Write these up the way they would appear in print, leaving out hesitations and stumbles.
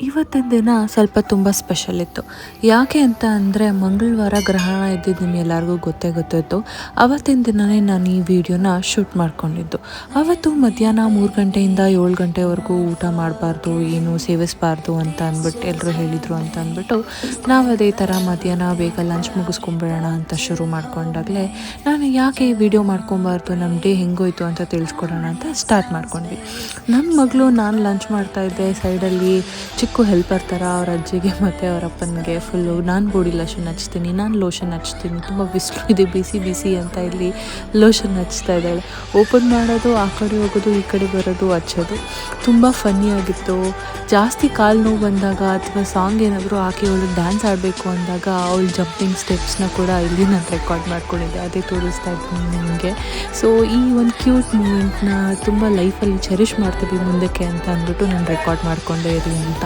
ಇವತ್ತಿನ ದಿನ ಸ್ವಲ್ಪ ತುಂಬ ಸ್ಪೆಷಲ್ ಇತ್ತು. ಯಾಕೆ ಅಂತ ಅಂದರೆ ಮಂಗಳವಾರ ಗ್ರಹಣ ಇದ್ದಿದ್ದು ನಿಮ್ಗೆಲ್ಲರಿಗೂ ಗೊತ್ತಿತ್ತು. ಅವತ್ತಿನ ದಿನವೇ ನಾನು ಈ ವಿಡಿಯೋನ ಶೂಟ್ ಮಾಡ್ಕೊಂಡಿದ್ದು. ಅವತ್ತು ಮಧ್ಯಾಹ್ನ 3 ಗಂಟೆಯಿಂದ 7 ಗಂಟೆವರೆಗೂ ಊಟ ಮಾಡಬಾರ್ದು, ಏನು ಸೇವಿಸಬಾರ್ದು ಅಂತ ಅಂದ್ಬಿಟ್ಟು ಎಲ್ಲರೂ ಹೇಳಿದರು ಅಂತ ಅಂದ್ಬಿಟ್ಟು ನಾವು ಅದೇ ಥರ ಮಧ್ಯಾಹ್ನ ಬೇಗ ಲಂಚ್ ಮುಗಿಸ್ಕೊಂಬಿಡೋಣ ಅಂತ ಶುರು ಮಾಡ್ಕೊಂಡಾಗಲೇ ನಾನು ಯಾಕೆ ಈ ವಿಡಿಯೋ ಮಾಡ್ಕೊಬಾರ್ದು, ನಮ್ಮ ಡೇ ಹೆಂಗೋಯ್ತು ಅಂತ ತಿಳಿಸ್ಕೊಡೋಣ ಅಂತ ಸ್ಟಾರ್ಟ್ ಮಾಡ್ಕೊಂಡ್ವಿ. ನನ್ನ ಮಗಳು ನಾನು ಲಂಚ್ ಮಾಡ್ತಾಯಿದ್ದೆ, ಸೈಡಲ್ಲಿ ಚಿಕ್ಕ ಹೆಲ್ಪರ್ ಥರ ಅವ್ರ ಅಜ್ಜಿಗೆ ಮತ್ತು ಅವ್ರ ಅಪ್ಪನಿಗೆ ಫುಲ್ಲು ನಾನು ಬಾಡಿ ಲೋಷನ್ ಹಚ್ತೀನಿ, ನಾನು ಲೋಷನ್ ಹಚ್ತೀನಿ, ತುಂಬ ಬಿಸಿಲು ಇದೆ ಬಿಸಿ ಬಿಸಿ ಅಂತ ಇಲ್ಲಿ ಲೋಷನ್ ಹಚ್ತಾ ಇದ್ದಾಳೆ. ಓಪನ್ ಮಾಡೋದು, ಆ ಕಡೆ ಹೋಗೋದು, ಈ ಕಡೆ ಬರೋದು, ಹಚ್ಚೋದು. ತುಂಬ ಫನ್ನಿಯಾಗಿತ್ತು. ಜಾಸ್ತಿ ಕಾಲು ನೋವು ಬಂದಾಗ ಅಥವಾ ಸಾಂಗ್ ಏನಾದರೂ ಹಾಕಿ ಅವಳು ಡ್ಯಾನ್ಸ್ ಆಡಬೇಕು ಅಂದಾಗ ಅವಳು ಜಂಪಿಂಗ್ ಸ್ಟೆಪ್ಸ್ನ ಕೂಡ ಇಲ್ಲಿ ನಾನು ರೆಕಾರ್ಡ್ ಮಾಡ್ಕೊಂಡಿದ್ದೆ, ಅದೇ ತೋರಿಸ್ತಾ ಇದ್ದೀನಿ ನಿಮಗೆ. ಸೊ ಈ ಒಂದು ಕ್ಯೂಟ್ ಮೂಮೆಂಟ್ನ ತುಂಬ ಲೈಫಲ್ಲಿ ಚೆರಿಷ್ ಮಾಡ್ತೀವಿ ಮುಂದಕ್ಕೆ ಅಂತ ಅಂದ್ಬಿಟ್ಟು ನಾನು ರೆಕಾರ್ಡ್ ಮಾಡಿಕೊಂಡೇ ಇರಲಿ ಅಂತ.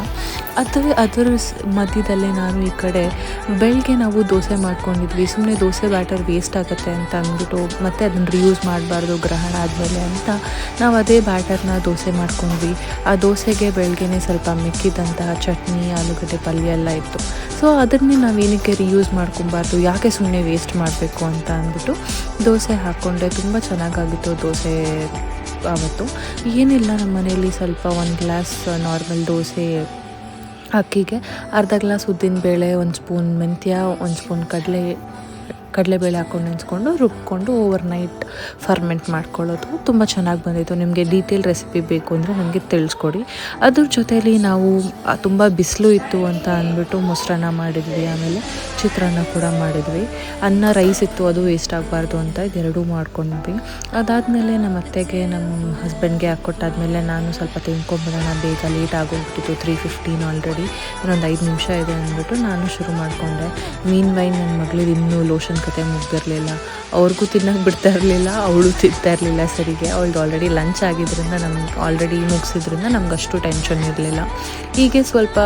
ಅದರ ಮಧ್ಯದಲ್ಲೇ ನಾನು ಈ ಕಡೆ ಬೆಳಗ್ಗೆ ನಾವು ದೋಸೆ ಮಾಡ್ಕೊಂಡಿದ್ವಿ. ಸುಮ್ಮನೆ ದೋಸೆ ಬ್ಯಾಟರ್ ವೇಸ್ಟ್ ಆಗುತ್ತೆ ಅಂತ ಅಂದ್ಬಿಟ್ಟು ಮತ್ತೆ ಅದನ್ನು ರಿಯೂಸ್ ಮಾಡಬಾರ್ದು ಗ್ರಹಣ ಆದಮೇಲೆ ಅಂತ ನಾವು ಅದೇ ಬ್ಯಾಟರ್ನ ದೋಸೆ ಮಾಡ್ಕೊಂಡ್ವಿ. ಆ ದೋಸೆಗೆ ಬೆಳಗ್ಗೆನೇ ಸ್ವಲ್ಪ ಮಿಕ್ಕಿದಂತಹ ಚಟ್ನಿ, ಆಲೂಗಡ್ಡೆ ಪಲ್ಯ ಎಲ್ಲ ಇತ್ತು. ಸೊ ಅದನ್ನೇ ನಾವೇನಕ್ಕೆ ರಿಯೂಸ್ ಮಾಡ್ಕೊಬಾರ್ದು, ಯಾಕೆ ಸುಮ್ಮನೆ ವೇಸ್ಟ್ ಮಾಡಬೇಕು ಅಂತ ಅಂದ್ಬಿಟ್ಟು ದೋಸೆ ಹಾಕ್ಕೊಂಡೆ. ತುಂಬ ಚೆನ್ನಾಗಾಗಿತ್ತು ದೋಸೆ ಆವತ್ತು. ಏನಿಲ್ಲ, ನಮ್ಮ ಮನೆಯಲ್ಲಿ ಸ್ವಲ್ಪ 1 ಗ್ಲಾಸ್ ನಾರ್ಮಲ್ ದೋಸೆ ಅಕ್ಕಿಗೆ ಅರ್ಧ ಗ್ಲಾಸ್ ಉದ್ದಿನಬೇಳೆ, 1 ಸ್ಪೂನ್ ಮೆಂತ್ಯ, 1 ಸ್ಪೂನ್ ಕಡಲೆಬೇಳೆ ಹಾಕ್ಕೊಂಡು ನೆನೆಸ್ಕೊಂಡು ರುಬ್ಕೊಂಡು ಓವರ್ ನೈಟ್ ಫರ್ಮೆಂಟ್ ಮಾಡ್ಕೊಳ್ಳೋದು. ತುಂಬ ಚೆನ್ನಾಗಿ ಬಂದಿತ್ತು. ನಿಮಗೆ ಡೀಟೇಲ್ ರೆಸಿಪಿ ಬೇಕು ಅಂದರೆ ನನಗೆ ತಿಳಿಸ್ಕೊಡಿ. ಅದ್ರ ಜೊತೆಯಲ್ಲಿ ನಾವು ತುಂಬ ಬಿಸಿಲು ಇತ್ತು ಅಂತ ಅಂದ್ಬಿಟ್ಟು ಮೊಸರನ್ನ ಮಾಡಿದ್ವಿ, ಆಮೇಲೆ ಚಿತ್ರಾನ್ನ ಕೂಡ ಮಾಡಿದ್ವಿ. ಅನ್ನ, ರೈಸ್ ಇತ್ತು, ಅದು ವೇಸ್ಟ್ ಆಗಬಾರ್ದು ಅಂತ ಇದೆರಡೂ ಮಾಡ್ಕೊಂಡ್ವಿ. ಅದಾದಮೇಲೆ ನಮ್ಮ ಅತ್ತೆಗೆ, ನಮ್ಮ ಹಸ್ಬೆಂಡ್ಗೆ ಹಾಕ್ಕೊಟ್ಟಾದ್ಮೇಲೆ ನಾನು ಸ್ವಲ್ಪ ತಿನ್ಕೊಂಬಿಡೋಣ, ಬೇಗ ಲೇಟ್ ಆಗೋಗ್ಬಿಟ್ಟಿತ್ತು, 3:15 ಆಲ್ರೆಡಿ, ಇನ್ನೊಂದು 5 ನಿಮಿಷ ಇದೆ ಅಂದ್ಬಿಟ್ಟು ನಾನು ಶುರು ಮಾಡಿಕೊಂಡೆ. ಮೀನ್ ವೈನ್ ನನ್ನ ಮಗಳಿಗೆ ಇನ್ನೂ ಲೋಷನ್ ಕತೆ ಮುಗ್ದಿರಲಿಲ್ಲ, ಅವ್ರಿಗೂ ತಿನ್ನೋಕೆ ಬಿಡ್ತಾ ಇರಲಿಲ್ಲ, ಅವಳು ತಿಂತಾ ಇರಲಿಲ್ಲ ಸರಿಗೆ. ಅವಳದು ಆಲ್ರೆಡಿ ಲಂಚ್ ಆಗಿದ್ದರಿಂದ ನಮ್ಗೆ ಆಲ್ರೆಡಿ ಮುಗಿಸಿದ್ರಿಂದ ನಮ್ಗೆ ಅಷ್ಟು ಟೆನ್ಷನ್ ಇರಲಿಲ್ಲ. ಹೀಗೆ ಸ್ವಲ್ಪ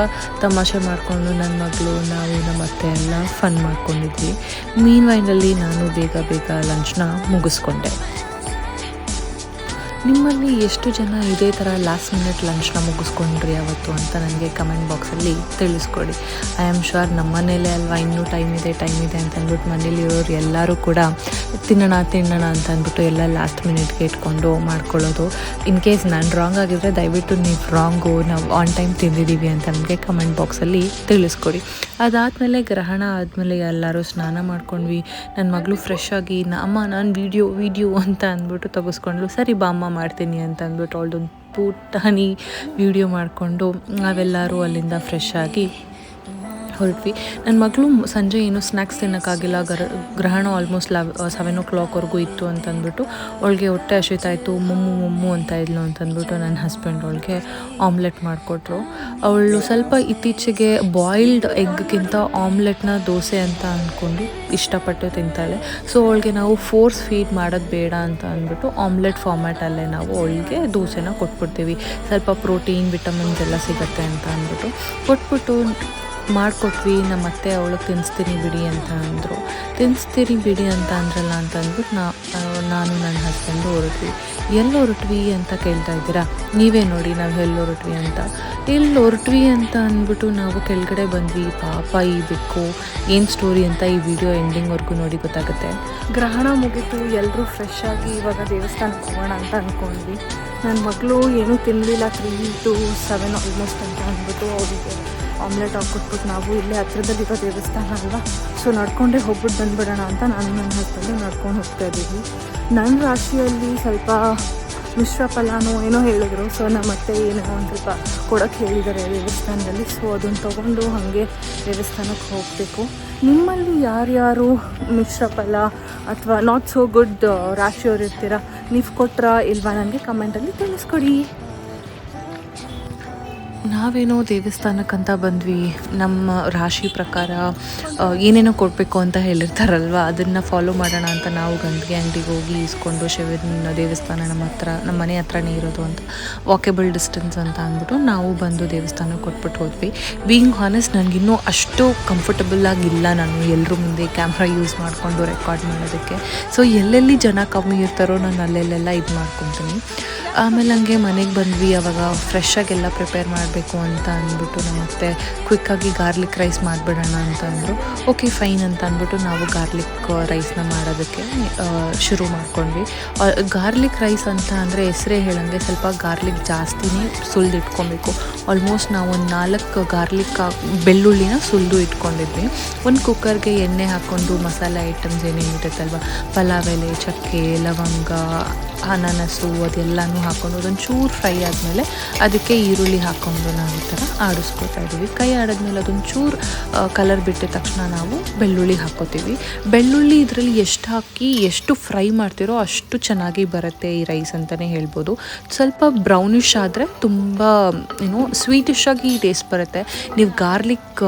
ತಮಾಷೆ ಮಾಡಿಕೊಂಡು ನನ್ನ ಮಗಳು, ನಾವು, ನಮ್ಮ ಅತ್ತೆ ಎಲ್ಲ ಫನ್ ಮಾಡ್ಕೊಂಡಿದ್ವಿ. ಮೀನ್ ವೈನಲ್ಲಿ ನಾನು ಬೇಗ ಲಂಚ್ನ ಮುಗಿಸ್ಕೊಂಡೆ. ನಿಮ್ಮಲ್ಲಿ ಎಷ್ಟು ಜನ ಇದೇ ಥರ ಲಾಸ್ಟ್ ಮಿನಿಟ್ ಲಂಚ್ನ ಮುಗಿಸ್ಕೊಂಡ್ರಿ ಅವತ್ತು ಅಂತ ನನಗೆ ಕಮೆಂಟ್ ಬಾಕ್ಸಲ್ಲಿ ತಿಳಿಸ್ಕೊಡಿ. ಐ ಆಮ್ ಶ್ಯೂರ್ ನಮ್ಮ ಮನೇಲೇ ಅಲ್ವಾ, ಇನ್ನೂ ಟೈಮ್ ಇದೆ ಅಂತ ಅಂದ್ಬಿಟ್ಟು ಮನೇಲಿರೋರು ಎಲ್ಲರೂ ಕೂಡ ತಿನ್ನೋಣ ಅಂತ ಅಂದ್ಬಿಟ್ಟು ಎಲ್ಲ ಲಾಸ್ಟ್ ಮಿನಿಟ್ಗೆ ಇಟ್ಕೊಂಡು ಮಾಡ್ಕೊಳ್ಳೋದು. ಇನ್ ಕೇಸ್ ನಾನು ರಾಂಗ್ ಆಗಿದ್ದರೆ ದಯವಿಟ್ಟು ನೀವು ರಾಂಗು, ನಾವು ಆನ್ ಟೈಮ್ ತಿಂದಿದ್ದೀವಿ ಅಂತ ನನಗೆ ಕಮೆಂಟ್ ಬಾಕ್ಸಲ್ಲಿ ತಿಳಿಸ್ಕೊಡಿ. ಅದಾದಮೇಲೆ ಗ್ರಹಣ ಆದಮೇಲೆ ಎಲ್ಲರೂ ಸ್ನಾನ ಮಾಡ್ಕೊಂಡ್ವಿ. ನನ್ನ ಮಗಳು ಫ್ರೆಶ್ ಆಗಿ ಅಮ್ಮ ನಾನು ವಿಡಿಯೋ ಅಂತ ಅಂದ್ಬಿಟ್ಟು ತೆಗೆಸ್ಕೊಂಡ್ಲು. ಸರಿ ಬಾ ಅಮ್ಮ ಮಾಡ್ತೀನಿ ಅಂತ ಅಂದ್ಬಿಟ್ಟು ಅವಳದೊಂದು ಪುಟಾಣಿ ವಿಡಿಯೋ ಮಾಡಿಕೊಂಡು ನಾವೆಲ್ಲರೂ ಅಲ್ಲಿಂದ ಫ್ರೆಶ್ ಆಗಿ ಹೊರಟ್ವಿ. ನನ್ನ ಮಗಳು ಸಂಜೆ ಏನೂ ಸ್ನ್ಯಾಕ್ಸ್ ತಿನ್ನೋಕ್ಕಾಗಿಲ್ಲ, ಗ್ರಹಣ ಆಲ್ಮೋಸ್ಟ್ 7 o'clockವರೆಗೂ ಇತ್ತು ಅಂತಂದ್ಬಿಟ್ಟು ಅವಳಿಗೆ ಹೊಟ್ಟೆ ಹಸಿತಾಯಿತು, ಮೊಮ್ಮು ಅಂತ ಇದ್ಲು ಅಂತಂದ್ಬಿಟ್ಟು ನನ್ನ ಹಸ್ಬೆಂಡ್ ಅವಳಿಗೆ ಆಮ್ಲೆಟ್ ಮಾಡಿಕೊಟ್ರು. ಅವಳು ಸ್ವಲ್ಪ ಇತ್ತೀಚೆಗೆ ಬಾಯ್ಲ್ಡ್ ಎಗ್ಗಿಂತ ಆಮ್ಲೆಟ್ನ ದೋಸೆ ಅಂತ ಅಂದ್ಕೊಂಡು ಇಷ್ಟಪಟ್ಟು ತಿಂತಾಳೆ. ಸೊ ಅವಳಿಗೆ ನಾವು ಫೋರ್ಸ್ ಫೀಡ್ ಮಾಡೋದು ಬೇಡ ಅಂತ ಅಂದ್ಬಿಟ್ಟು ಆಮ್ಲೆಟ್ ಫಾರ್ಮ್ಯಾಟಲ್ಲೇ ನಾವು ಅವಳಿಗೆ ದೋಸೆನ ಕೊಟ್ಬಿಡ್ತೀವಿ. ಸ್ವಲ್ಪ ಪ್ರೋಟೀನ್, ವಿಟಮಿನ್ಸ್ ಎಲ್ಲ ಸಿಗುತ್ತೆ ಅಂತ ಅಂದ್ಬಿಟ್ಟು ಕೊಟ್ಬಿಟ್ಟು ಮಾಡಿಕೊಟ್ವಿ. ನಮ್ಮ ಅತ್ತೆ ಅವಳಿಗೆ ತಿನ್ನಿಸ್ತೀನಿ ಬಿಡಿ ಅಂತ ಅಂದರು. ಅಂದ್ರಲ್ಲ ಅಂತ ಅಂದ್ಬಿಟ್ಟು ನಾನು ನನ್ನ ಹಸ್ಬೆಂಡು ಹೊರಟ್ವಿ. ಎಲ್ಲಿ ಹೊರಟ್ವಿ ಅಂತ ಕೇಳ್ತಾ ಇದ್ದೀರಾ? ನೀವೇ ನೋಡಿ ನಾವು ಎಲ್ಲಿ ಹೊರಟ್ವಿ ಅಂತ ಅಂದ್ಬಿಟ್ಟು ನಾವು ಕೆಳಗಡೆ ಬಂದ್ವಿ. ಪಾಪ ಈ ಬೆಕ್ಕು ಏನು ಸ್ಟೋರಿ ಅಂತ ಈ ವಿಡಿಯೋ ಎಂಡಿಂಗ್ವರೆಗೂ ನೋಡಿ ಗೊತ್ತಾಗುತ್ತೆ. ಗ್ರಹಣ ಮುಗಿತು, ಎಲ್ಲರೂ ಫ್ರೆಶ್ ಆಗಿ ಇವಾಗ ದೇವಸ್ಥಾನಕ್ಕೆ ಹೋಗೋಣ ಅಂತ ಅಂದ್ಕೊಂಡ್ವಿ. ನನ್ನ ಮಗಳು ಏನೂ ತಿನ್ನಲಿಲ್ಲ, 3 to 7 ಆಲ್ಮೋಸ್ಟ್ ಅಂತ ಅಂದ್ಬಿಟ್ಟು ಅವರಿಗೆ ಆಮ್ಲೆಟ್ ಹಾಕ್ಕೊಟ್ಬಿಟ್ಟು ನಾವು ಇಲ್ಲೇ ಹತ್ರದಲ್ಲಿರೋ ದೇವಸ್ಥಾನ ಅಲ್ವಾ, ಸೊ ನಡ್ಕೊಂಡೇ ಹೋಗ್ಬಿಟ್ಟು ಬಂದುಬಿಡೋಣ ಅಂತ ನಾನು ನನ್ನ ಹಸ್ಬೆಂಡು ನಡ್ಕೊಂಡು ಹೋಗ್ತಾ ಇದ್ದೀವಿ. ನನ್ನ ರಾಶಿಯಲ್ಲಿ ಸ್ವಲ್ಪ ಮಿಶ್ರ ಫಲನೋ ಏನೋ ಹೇಳಿದ್ರು. ಸೊ ನಮ್ಮ ಅತ್ತೆ ಏನೋ ಒಂದು ಸ್ವಲ್ಪ ಕೊಡೋಕ್ಕೆ ಹೇಳಿದ್ದಾರೆ ದೇವಸ್ಥಾನದಲ್ಲಿ. ಸೊ ಅದನ್ನು ತೊಗೊಂಡು ಹಾಗೆ ದೇವಸ್ಥಾನಕ್ಕೆ ಹೋಗಬೇಕು. ನಿಮ್ಮಲ್ಲಿ ಯಾರ್ಯಾರು ಮಿಶ್ರ ಫಲ ಅಥವಾ ನಾಟ್ ಸೋ ಗುಡ್ ರಾಶಿಯವ್ರು ಇರ್ತೀರಾ, ನೀವು ಕೊಟ್ರಾ ಇಲ್ವಾ ನನಗೆ ಕಮೆಂಟಲ್ಲಿ ತಿಳಿಸ್ಕೊಡಿ. ನಾವೇನೋ ದೇವಸ್ಥಾನಕ್ಕಂತ ಬಂದ್ವಿ. ನಮ್ಮ ರಾಶಿ ಪ್ರಕಾರ ಏನೇನೋ ಕೊಡಬೇಕು ಅಂತ ಹೇಳಿರ್ತಾರಲ್ವ, ಅದನ್ನು ಫಾಲೋ ಮಾಡೋಣ ಅಂತ ನಾವು ಗಂಧಿಗೆ ಅಂಗಡಿಗೆ ಹೋಗಿ ಇಸ್ಕೊಂಡು ಶಿವನ ದೇವಸ್ಥಾನ ನಮ್ಮ ಮನೆ ಹತ್ರನೇ ಇರೋದು ಅಂತ, ವಾಕೇಬಲ್ ಡಿಸ್ಟೆನ್ಸ್ ಅಂತ ಅಂದ್ಬಿಟ್ಟು ನಾವು ಬಂದು ದೇವಸ್ಥಾನಕ್ಕೆ ಕೊಟ್ಬಿಟ್ಟು ಹೋದ್ವಿ. ಬೀಯಿಂಗ್ ಹಾನೆಸ್ಟ್ ನನಗಿನ್ನೂ ಅಷ್ಟು ಕಂಫರ್ಟಬಲ್ ಆಗಿಲ್ಲ ನಾನು ಎಲ್ಲರ ಮುಂದೆ ಕ್ಯಾಮ್ರಾ ಯೂಸ್ ಮಾಡಿಕೊಂಡು ರೆಕಾರ್ಡ್ ಮಾಡೋದಕ್ಕೆ. ಸೊ ಎಲ್ಲೆಲ್ಲಿ ಜನ ಕಮ್ಮಿ ಇರ್ತಾರೋ ನಾನು ಅಲ್ಲೆಲ್ಲ ಇದು ಮಾಡ್ಕೊತೀನಿ. ಆಮೇಲೆ ಹಂಗೆ ಮನೆಗೆ ಬಂದ್ವಿ. ಅವಾಗ ಫ್ರೆಶಾಗೆಲ್ಲ ಪ್ರಿಪೇರ್ ಮಾಡಿ ಮಾಡಬೇಕು ಅಂತ ಅಂದ್ಬಿಟ್ಟು ನಮ್ಮತ್ತೆ ಕ್ವಿಕ್ಕಾಗಿ ಗಾರ್ಲಿಕ್ ರೈಸ್ ಮಾಡಿಬಿಡೋಣ ಅಂತ ಅಂದರು. ಓಕೆ ಫೈನ್ ಅಂತ ಅಂದ್ಬಿಟ್ಟು ನಾವು ಗಾರ್ಲಿಕ್ ರೈಸ್ನ ಮಾಡೋದಕ್ಕೆ ಶುರು ಮಾಡ್ಕೊಂಡ್ವಿ. ಗಾರ್ಲಿಕ್ ರೈಸ್ ಅಂತ ಅಂದರೆ ಹೆಸರೇ ಹೇಳಂಗೆ ಸ್ವಲ್ಪ ಗಾರ್ಲಿಕ್ ಜಾಸ್ತಿನೇ ಸುಲಿದಿಟ್ಕೊಬೇಕು. ಆಲ್ಮೋಸ್ಟ್ ನಾವು ಒಂದು 4 ಗಾರ್ಲಿಕ್ ಬೆಳ್ಳುಳ್ಳಿನ ಸುಲಿದು ಇಟ್ಕೊಂಡಿದ್ವಿ. ಒಂದು ಕುಕ್ಕರ್ಗೆ ಎಣ್ಣೆ ಹಾಕ್ಕೊಂಡು ಮಸಾಲೆ ಐಟಮ್ಸ್ ಏನೇನು ಇರುತ್ತಲ್ವ, ಪಲಾವ್ ಎಲೆ, ಚಕ್ಕೆ, ಲವಂಗ, ಅನಾನಸು ಅದೆಲ್ಲನೂ ಹಾಕ್ಕೊಂಡು ಅದೊಂದು ಚೂರು ಫ್ರೈ ಆದಮೇಲೆ ಅದಕ್ಕೆ ಈರುಳ್ಳಿ ಹಾಕ್ಕೊಂಡು ನಾವು ಈ ಥರ ಆಡಿಸ್ಕೊತಾ ಇದ್ದೀವಿ. ಕೈ ಆಡಿದ್ಮೇಲೆ ಅದೊಂದು ಚೂರು ಕಲರ್ ಬಿಟ್ಟ ತಕ್ಷಣ ನಾವು ಬೆಳ್ಳುಳ್ಳಿ ಹಾಕ್ಕೋತೀವಿ. ಬೆಳ್ಳುಳ್ಳಿ ಇದರಲ್ಲಿ ಎಷ್ಟು ಹಾಕಿ ಎಷ್ಟು ಫ್ರೈ ಮಾಡ್ತಿರೋ ಅಷ್ಟು ಚೆನ್ನಾಗಿ ಬರುತ್ತೆ ಈ ರೈಸ್ ಅಂತಲೇ ಹೇಳ್ಬೋದು. ಸ್ವಲ್ಪ ಬ್ರೌನಿಷ್ ಆದರೆ ತುಂಬ ಸ್ವೀಟಿಶ್ ಆಗಿ ಟೇಸ್ಟ್ ಬರುತ್ತೆ. ನೀವು ಗಾರ್ಲಿಕ್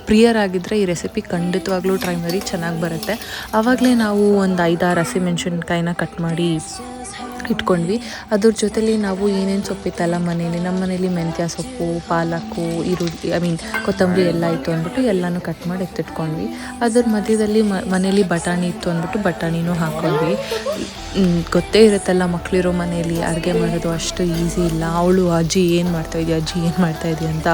ಪ್ರಿಯರಾಗಿದ್ದರೆ ಈ ರೆಸಿಪಿ ಖಂಡಿತವಾಗ್ಲೂ ಟ್ರೈ ಮಾಡಿ, ಚೆನ್ನಾಗಿ ಬರುತ್ತೆ. ಆವಾಗಲೇ ನಾವು ಒಂದು 5-6 ಹಸಿಮೆಣ್ಸಿನ್ಕಾಯಿನ ಕಟ್ ಮಾಡಿ ಇಟ್ಕೊಂಡ್ವಿ. ಅದ್ರ ಜೊತೆಲಿ ನಾವು ಏನೇನು ಸೊಪ್ಪಿತ್ತಲ್ಲ ನಮ್ಮ ಮನೇಲಿ ಮೆಂತ್ಯ ಸೊಪ್ಪು, ಪಾಲಕ್ಕು, ಈರುಳ್ಳಿ ಕೊತ್ತಂಬರಿ ಎಲ್ಲ ಇತ್ತು ಅಂದ್ಬಿಟ್ಟು ಎಲ್ಲನೂ ಕಟ್ ಮಾಡಿ ಎತ್ತಿಟ್ಕೊಂಡ್ವಿ. ಅದ್ರ ಮಧ್ಯದಲ್ಲಿ ಮನೇಲಿ ಬಟಾಣಿ ಇತ್ತು ಅಂದ್ಬಿಟ್ಟು ಬಟಾಣಿನೂ ಹಾಕ್ಕೊಂಡ್ವಿ. ಗೊತ್ತೇ ಇರುತ್ತಲ್ಲ, ಮಕ್ಕಳಿರೋ ಮನೇಲಿ ಅಡುಗೆ ಮಾಡೋದು ಅಷ್ಟು ಈಸಿ ಇಲ್ಲ. ಅವಳು ಅಜ್ಜಿ ಏನು ಮಾಡ್ತಾಯಿದ್ವಿ ಅಂತ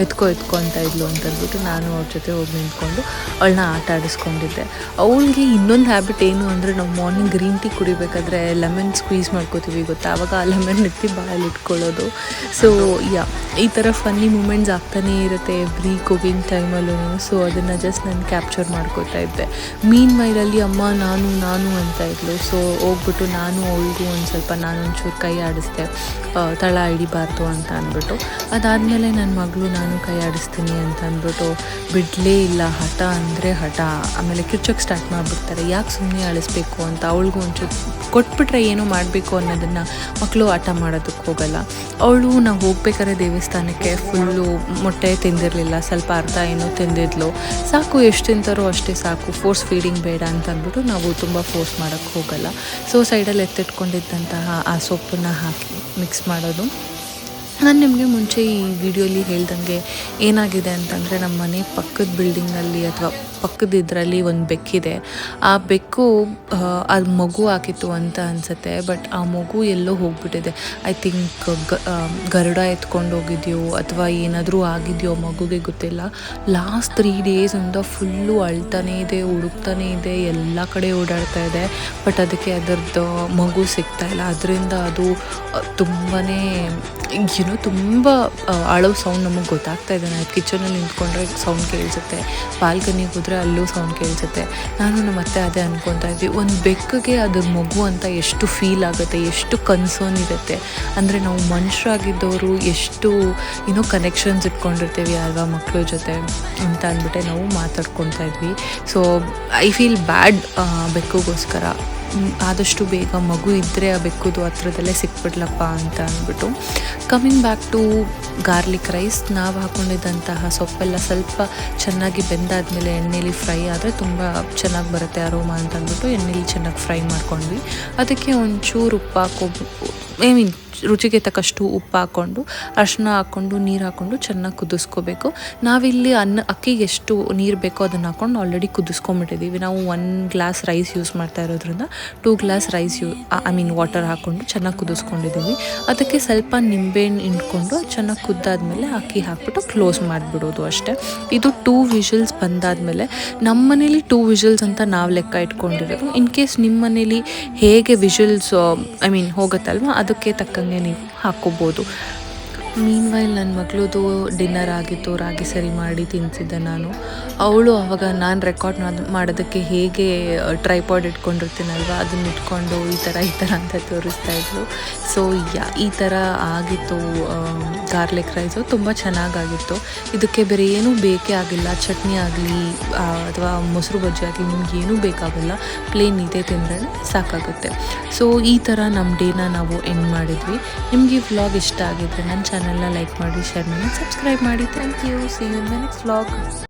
ಎತ್ಕೊತ ಇದ್ಲು ಅಂತಂದ್ಬಿಟ್ಟು ನಾನು ಅವ್ರ ಜೊತೆ ಹೋಗಿ ನಿಂತ್ಕೊಂಡು ಅವಳನ್ನ ಆಟ ಆಡಿಸ್ಕೊಂಡಿದ್ದೆ. ಅವಳಿಗೆ ಇನ್ನೊಂದು ಹ್ಯಾಬಿಟ್ ಏನು ಅಂದರೆ, ನಾವು ಮಾರ್ನಿಂಗ್ ಗ್ರೀನ್ ಟೀ ಕುಡಿಬೇಕಾದ್ರೆ ಲೆಮನ್ ಸ್ಕ್ವೀಸ್ ಮಾಡ್ಕೋತೀವಿ ಗೊತ್ತಾ, ಆವಾಗ ಆ ಲೆಮನ್ ಎತ್ತಿ ಬಾಯಲ್ಲಿ ಇಟ್ಕೊಳ್ಳೋದು. ಸೊ ಈ ಥರ ಫನ್ನಿ ಮೂಮೆಂಟ್ಸ್ ಆಗ್ತಾನೇ ಇರುತ್ತೆ ಎವ್ರಿ ಕುಕಿಂಗ್ ಟೈಮಲ್ಲೂ. ಸೊ ಅದನ್ನು ಜಸ್ಟ್ ನಾನು ಕ್ಯಾಪ್ಚರ್ ಮಾಡ್ಕೋತಾ ಇದ್ದೆ. ಮೀನ್ ಮೈಲಲ್ಲಿ ಅಮ್ಮ ನಾನು ಅಂತ ಇದ್ಲು. ಸೊ ಹೋಗ್ಬಿಟ್ಟು ನಾನು ಅವಳಿಗೂ ನಾನೊಂಚೂರು ಕೈ ಆಡಿಸ್ದೆ, ತಳ ಹಿಡಿಬಾರ್ದು ಅಂತ ಅಂದ್ಬಿಟ್ಟು. ಅದಾದಮೇಲೆ ನನ್ನ ಮಗಳು ನಾನು ಕೈ ಆಡಿಸ್ತೀನಿ ಅಂತ ಅಂದ್ಬಿಟ್ಟು ಬಿಡಲೇ ಇಲ್ಲ. ಹಠ ಅಂದರೆ ಹಠ. ಆಮೇಲೆ ಕಿರ್ಚೋಕ್ಕೆ ಸ್ಟಾರ್ಟ್ ಮಾಡಿಬಿಡ್ತಾರೆ, ಯಾಕೆ ಸುಮ್ಮನೆ ಆಡಿಸ್ಬೇಕು ಅಂತ. ಅವಳಿಗೂ ಒಂಚೂರು ಕೊಟ್ಬಿಟ್ರೆ ಏನೋ ಮಾಡಬೇಕು ಅನ್ನೋದನ್ನು ಮಕ್ಕಳು ಆಟ ಮಾಡೋದಕ್ಕೆ ಹೋಗಲ್ಲ. ಅವಳು ನಾವು ಹೋಗ್ಬೇಕಾದ್ರೆ ದೇವಸ್ಥಾನಕ್ಕೆ ಫುಲ್ಲು ಮೊಟ್ಟೆ ತಿಂದಿರಲಿಲ್ಲ, ಸ್ವಲ್ಪ ಅರ್ಧ ಏನೋ ತಿಂದಿದ್ಲು. ಸಾಕು, ಎಷ್ಟು ತಿಂತಾರೋ ಅಷ್ಟೇ ಸಾಕು, ಫೋರ್ಸ್ ಫೀಡಿಂಗ್ ಬೇಡ ಅಂತ ಅಂದ್ಬಿಟ್ಟು ನಾವು ತುಂಬ ಫೋರ್ಸ್ ಮಾಡೋಕ್ಕೆ ಹೋಗಲ್ಲ. ಸೊ ಸೈಡಲ್ಲಿ ಎತ್ತಿಟ್ಕೊಂಡಿದ್ದಂತಹ ಆ ಸೊಪ್ಪನ್ನು ಹಾಕಿ ಮಿಕ್ಸ್ ಮಾಡೋದು. ನಾನು ನಿಮಗೆ ಮುಂಚೆ ಈ ವಿಡಿಯೋಲಿ ಹೇಳ್ದಂಗೆ ಏನಾಗಿದೆ ಅಂತಂದರೆ, ನಮ್ಮ ಮನೆ ಪಕ್ಕದ ಬಿಲ್ಡಿಂಗಲ್ಲಿ ಅಥವಾ ಪಕ್ಕದ ಇದರಲ್ಲಿ ಒಂದು ಬೆಕ್ಕಿದೆ. ಆ ಬೆಕ್ಕು ಅದು ಮಗು ಹಾಕಿತ್ತು ಅಂತ ಅನಿಸುತ್ತೆ. ಬಟ್ ಆ ಮಗು ಎಲ್ಲೋ ಹೋಗ್ಬಿಟ್ಟಿದೆ. ಐ ಥಿಂಕ್ ಗರುಡ ಎತ್ಕೊಂಡು ಹೋಗಿದೆಯೋ ಅಥವಾ ಏನಾದರೂ ಆಗಿದೆಯೋ ಮಗುಗೆ ಗೊತ್ತಿಲ್ಲ. ಲಾಸ್ಟ್ 3 ಡೇಸಿಂದ ಫುಲ್ಲು ಅಳ್ತಾನೇ ಇದೆ, ಹುಡುಕ್ತಾನೇ ಇದೆ, ಎಲ್ಲ ಕಡೆ ಓಡಾಡ್ತಾ ಇದೆ. ಬಟ್ ಅದಕ್ಕೆ ಅದರದ್ದು ಮಗು ಸಿಗ್ತಾಯಿಲ್ಲ. ಅದರಿಂದ ಅದು ತುಂಬಾ ತುಂಬ ಅಳೋ ಸೌಂಡ್ ನಮಗೆ ಗೊತ್ತಾಗ್ತಾ ಇದೆ. ನಾವು ಕಿಚನಲ್ಲಿ ನಿಂತ್ಕೊಂಡ್ರೆ ಸೌಂಡ್ ಕೇಳಿಸುತ್ತೆ, ಬಾಲ್ಕನಿಗೆ ಹೋದರೆ ಅಲ್ಲೂ ಸೌಂಡ್ ಕೇಳಿಸುತ್ತೆ. ನಾನು ನಮ್ಮ ಅತ್ತೆ ಅದೇ ಅಂದ್ಕೊತಾ ಇದ್ವಿ, ಒಂದು ಬೆಕ್ಕಿಗೆ ಅದ್ರ ಮಗು ಅಂತ ಎಷ್ಟು ಫೀಲ್ ಆಗುತ್ತೆ, ಎಷ್ಟು ಕನ್ಸರ್ನ್ ಇರುತ್ತೆ. ಅಂದರೆ ನಾವು ಮನುಷ್ಯರಾಗಿದ್ದವರು ಎಷ್ಟು ಕನೆಕ್ಷನ್ಸ್ ಇಟ್ಕೊಂಡಿರ್ತೀವಿ ಅಲ್ವಾ ಮಕ್ಕಳ ಜೊತೆ ಅಂತ ಅಂದ್ಬಿಟ್ಟೆ ನಾವು ಮಾತಾಡ್ಕೊತಾ ಇದ್ವಿ. ಸೊ ಐ ಫೀಲ್ ಬ್ಯಾಡ್ ಬೆಕ್ಕಿಗೋಸ್ಕರ. ಆದಷ್ಟು ಬೇಗ ಮಗು ಇದ್ದರೆ ಆ ಬೆಕ್ಕುದು ಹತ್ರದಲ್ಲೇ ಸಿಕ್ಬಿಡ್ಲಪ್ಪ ಅಂತ ಅಂದ್ಬಿಟ್ಟು. Coming back to garlic rice, ನಾವು ಹಾಕ್ಕೊಂಡಿದ್ದಂತಹ ಸೊಪ್ಪೆಲ್ಲ ಸ್ವಲ್ಪ ಚೆನ್ನಾಗಿ ಬೆಂದಾದಮೇಲೆ ಎಣ್ಣೆಲಿ ಫ್ರೈ ಆದರೆ ತುಂಬ ಚೆನ್ನಾಗಿ ಬರುತ್ತೆ ಅರೋಮಾ ಅಂತ ಅಂದ್ಬಿಟ್ಟು ಎಣ್ಣೆಲಿ ಚೆನ್ನಾಗಿ ಫ್ರೈ ಮಾಡ್ಕೊಂಡ್ವಿ. ಅದಕ್ಕೆ ಒಂಚೂರು ಉಪ್ಪು ರುಚಿಗೆ ತಕ್ಕಷ್ಟು ಉಪ್ಪು ಹಾಕ್ಕೊಂಡು, ಅರಿಶಿನ ಹಾಕ್ಕೊಂಡು, ನೀರು ಹಾಕ್ಕೊಂಡು ಚೆನ್ನಾಗಿ ಕುದಿಸ್ಕೋಬೇಕು. ನಾವಿಲ್ಲಿ ಅಕ್ಕಿಗೆ ಎಷ್ಟು ನೀರು ಬೇಕೋ ಅದನ್ನು ಹಾಕ್ಕೊಂಡು ಆಲ್ರೆಡಿ ಕುದಿಸ್ಕೊಂಬಿಟ್ಟಿದ್ದೀವಿ. ನಾವು 1 ಗ್ಲಾಸ್ ರೈಸ್ ಯೂಸ್ ಮಾಡ್ತಾ ಇರೋದ್ರಿಂದ 2 ಗ್ಲಾಸ್ ರೈಸ್ ವಾಟರ್ ಹಾಕ್ಕೊಂಡು ಚೆನ್ನಾಗಿ ಕುದಿಸ್ಕೊಂಡಿದ್ದೀವಿ. ಅದಕ್ಕೆ ಸ್ವಲ್ಪ ನಿಂಬೆಹಣ್ಣು ಹಿಂಡ್ಕೊಂಡು ಚೆನ್ನಾಗಿ ಕುದ್ದಾದ್ಮೇಲೆ ಅಕ್ಕಿ ಹಾಕ್ಬಿಟ್ಟು ಕ್ಲೋಸ್ ಮಾಡಿಬಿಡೋದು ಅಷ್ಟೇ. ಇದು 2 ವಿಷಲ್ಸ್ ಬಂದಾದಮೇಲೆ, ನಮ್ಮ ಮನೇಲಿ 2 ವಿಷಲ್ಸ್ ಅಂತ ನಾವು ಲೆಕ್ಕ ಇಟ್ಕೊಂಡಿರೋದು. ಇನ್ ಕೇಸ್ ನಿಮ್ಮ ಮನೇಲಿ ಹೇಗೆ ವಿಷಲ್ಸ್ ಹೋಗುತ್ತಲ್ವ ಅದಕ್ಕೆ ತಕ್ಕಂಗೆ ನೀವು ಹಾಕ್ಕೋಬೋದು. ಮೀನ್ವೈಲ್ ನನ್ನ ಮಗಳದು ಡಿನ್ನರ್ ಆಗಿತ್ತು, ರಾಗಿ ಸರಿ ಮಾಡಿ ತಿನ್ನಿಸಿದ್ದೆ ನಾನು. ಅವಳು ಆವಾಗ ನಾನು ರೆಕಾರ್ಡ್ ಮಾಡೋದಕ್ಕೆ ಹೇಗೆ ಟ್ರೈಪಾಡ್ ಇಟ್ಕೊಂಡಿರ್ತೀನಲ್ವ ಅದನ್ನ ಇಟ್ಕೊಂಡು ಈ ಥರ ಅಂತ ತೋರಿಸ್ತಾ ಇದ್ಲು. ಸೊ ಈ ಥರ ಆಗಿತ್ತು ಗಾರ್ಲಿಕ್ ರೈಸು. ತುಂಬ ಚೆನ್ನಾಗಾಗಿತ್ತು. ಇದಕ್ಕೆ ಬೇರೆ ಏನೂ ಬೇಕೇ ಆಗಿಲ್ಲ, ಚಟ್ನಿ ಆಗಲಿ ಅಥವಾ ಮೊಸರು ಬಜ್ಜಿ ಆಗಲಿ ನಿಮ್ಗೆ ಏನೂ ಬೇಕಾಗಲ್ಲ, ಪ್ಲೇನ್ ಇದೇ ತಿಂದರೆ ಸಾಕಾಗುತ್ತೆ. ಸೊ ಈ ಥರ ನಮ್ಮ ಡೇನ ನಾವು ಎಂಡ್ ಮಾಡಿದ್ವಿ. ನಿಮಗೆ ಈ ವ್ಲಾಗ್ ಇಷ್ಟ ಆಗಿದ್ರೆ ನನ್ನ ಚಾನಲ್ನ ಲೈಕ್ ಮಾಡಿ, ಶೇರ್ ಮಾಡಿ, ಸಬ್ಸ್ಕ್ರೈಬ್ ಮಾಡಿ. Thank you. See you in my next vlog.